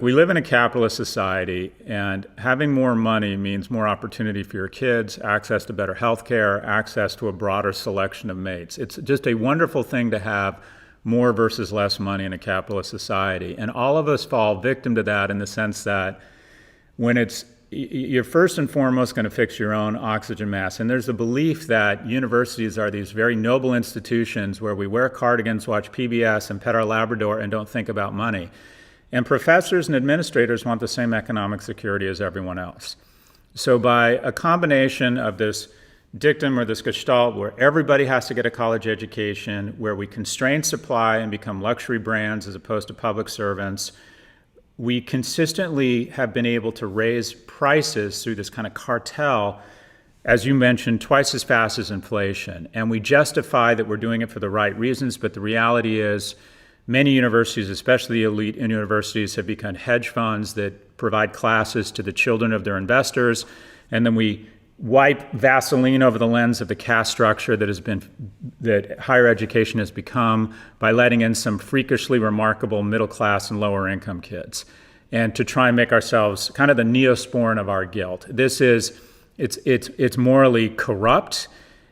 We live in a capitalist society, and having more money means more opportunity for your kids, access to better health care, access to a broader selection of mates. It's just a wonderful thing to have more versus less money in a capitalist society. And all of us fall victim to that in the sense that you're first and foremost going to fix your own oxygen mask. And there's a belief that universities are these very noble institutions where we wear cardigans, watch PBS, and pet our Labrador and don't think about money. And professors and administrators want the same economic security as everyone else. So by a combination of this dictum or this gestalt where everybody has to get a college education, where we constrain supply and become luxury brands as opposed to public servants, we consistently have been able to raise prices through this kind of cartel, as you mentioned, twice as fast as inflation. And we justify that we're doing it for the right reasons, but the reality is many universities, especially elite universities, have become hedge funds that provide classes to the children of their investors, and then we wipe Vaseline over the lens of the caste structure that higher education has become by letting in some freakishly remarkable middle class and lower income kids, and to try and make ourselves kind of the neosporin of our guilt. It's morally corrupt.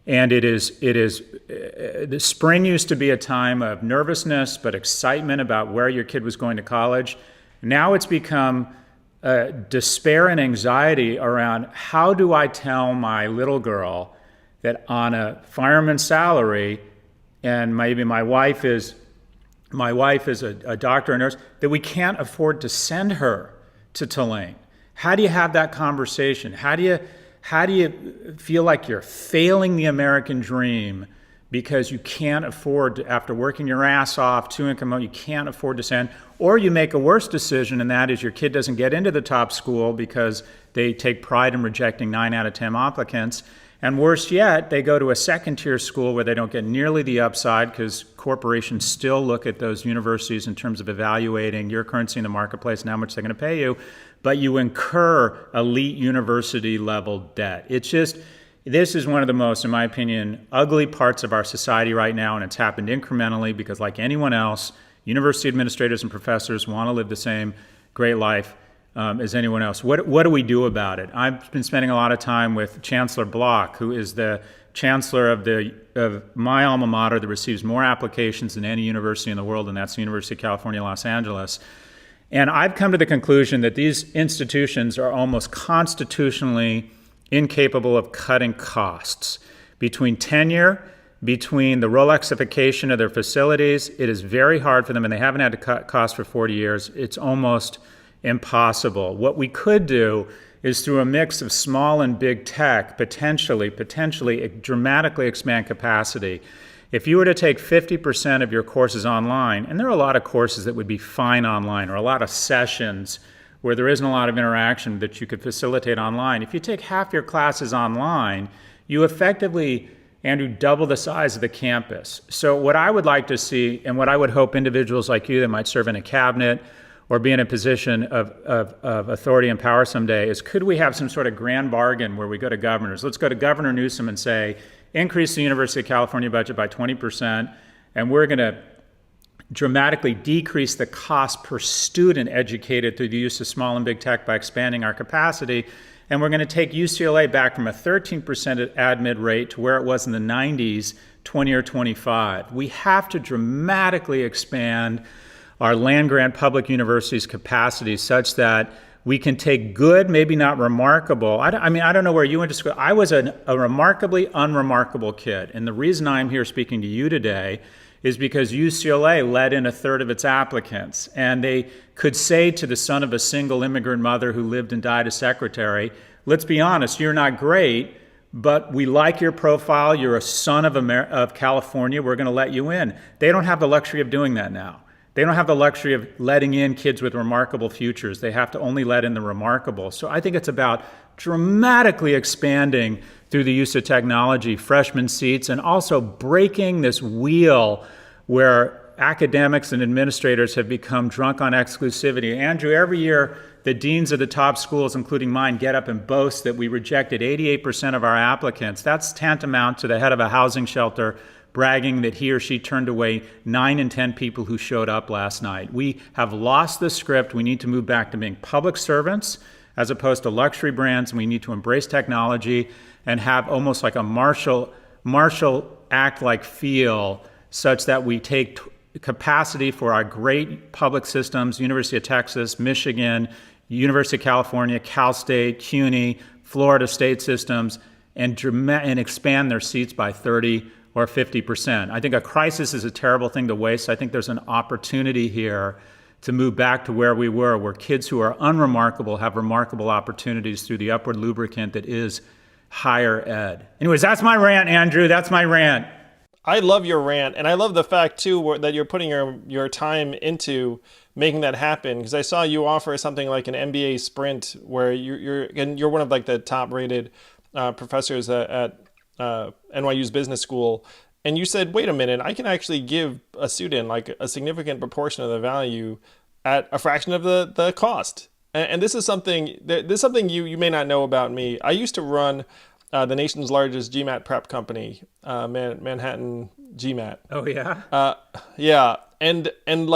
And the spring used to be a time of nervousness, but excitement about where your kid was going to college. Now it's become despair and anxiety around how do I tell my little girl that on a fireman's salary, and maybe my wife is a doctor or nurse, that we can't afford to send her to Tulane. How do you have that conversation? How do you feel like you're failing the American dream because you can't afford to, after working your ass off, two-income, you can't afford to send, or you make a worse decision, and that is your kid doesn't get into the top school because they take pride in rejecting 9 out of 10 applicants, and worse yet, they go to a second-tier school where they don't get nearly the upside because corporations still look at those universities in terms of evaluating your currency in the marketplace and how much they're going to pay you, but you incur elite university-level debt. This is one of the most, in my opinion, ugly parts of our society right now, and it's happened incrementally because, like anyone else, university administrators and professors want to live the same great life as anyone else. What do we do about it? I've been spending a lot of time with Chancellor Block, who is the chancellor of my alma mater that receives more applications than any university in the world, and that's the University of California, Los Angeles. And I've come to the conclusion that these institutions are almost constitutionally incapable of cutting costs. Between tenure, between the Rolexification of their facilities, it is very hard for them, and they haven't had to cut costs for 40 years. It's almost impossible. What we could do is, through a mix of small and big tech, potentially dramatically expand capacity. If you were to take 50% of your courses online, and there are a lot of courses that would be fine online, or a lot of sessions where there isn't a lot of interaction that you could facilitate online. If you take half your classes online, you effectively, Andrew, double the size of the campus. So what I would like to see, and what I would hope individuals like you that might serve in a cabinet or be in a position of authority and power someday, is could we have some sort of grand bargain where we go to governors? Let's go to Governor Newsom and say, increase the University of California budget by 20%, and we're going to dramatically decrease the cost per student educated through the use of small and big tech by expanding our capacity. And we're going to take UCLA back from a 13% admit rate to where it was in the 90s, 20 or 25. We have to dramatically expand our land-grant public universities' capacity such that we can take good, maybe not remarkable. I don't know where you went to school. I was a remarkably unremarkable kid. And the reason I'm here speaking to you today is because UCLA let in a third of its applicants. And they could say to the son of a single immigrant mother who lived and died as secretary, let's be honest, you're not great, but we like your profile. You're a son of California. We're going to let you in. They don't have the luxury of doing that now. They don't have the luxury of letting in kids with remarkable futures. They have to only let in the remarkable. So I think it's about dramatically expanding through the use of technology, freshman seats, and also breaking this wheel where academics and administrators have become drunk on exclusivity. Andrew, every year the deans of the top schools, including mine, get up and boast that we rejected 88% of our applicants. That's tantamount to the head of a housing shelter bragging that he or she turned away 9 in 10 people who showed up last night. We have lost the script. We need to move back to being public servants as opposed to luxury brands. And we need to embrace technology and have almost like a Marshall Act-like feel such that we take capacity for our great public systems, University of Texas, Michigan, University of California, Cal State, CUNY, Florida state systems, and expand their seats by 30 or 50%. I think a crisis is a terrible thing to waste. I think there's an opportunity here to move back to where we were, where kids who are unremarkable have remarkable opportunities through the upward lubricant that is higher ed. Anyways, that's my rant, Andrew. That's my rant. I love your rant, and I love the fact too that you're putting your time into making that happen. Because I saw you offer something like an MBA sprint, where you're one of like the top rated professors at NYU's business school, and you said, wait a minute, I can actually give a student like a significant proportion of the value at a fraction of the cost. And this is something you may not know about me. I used to run the nation's largest GMAT prep company, Manhattan GMAT. Oh yeah. Yeah, and like.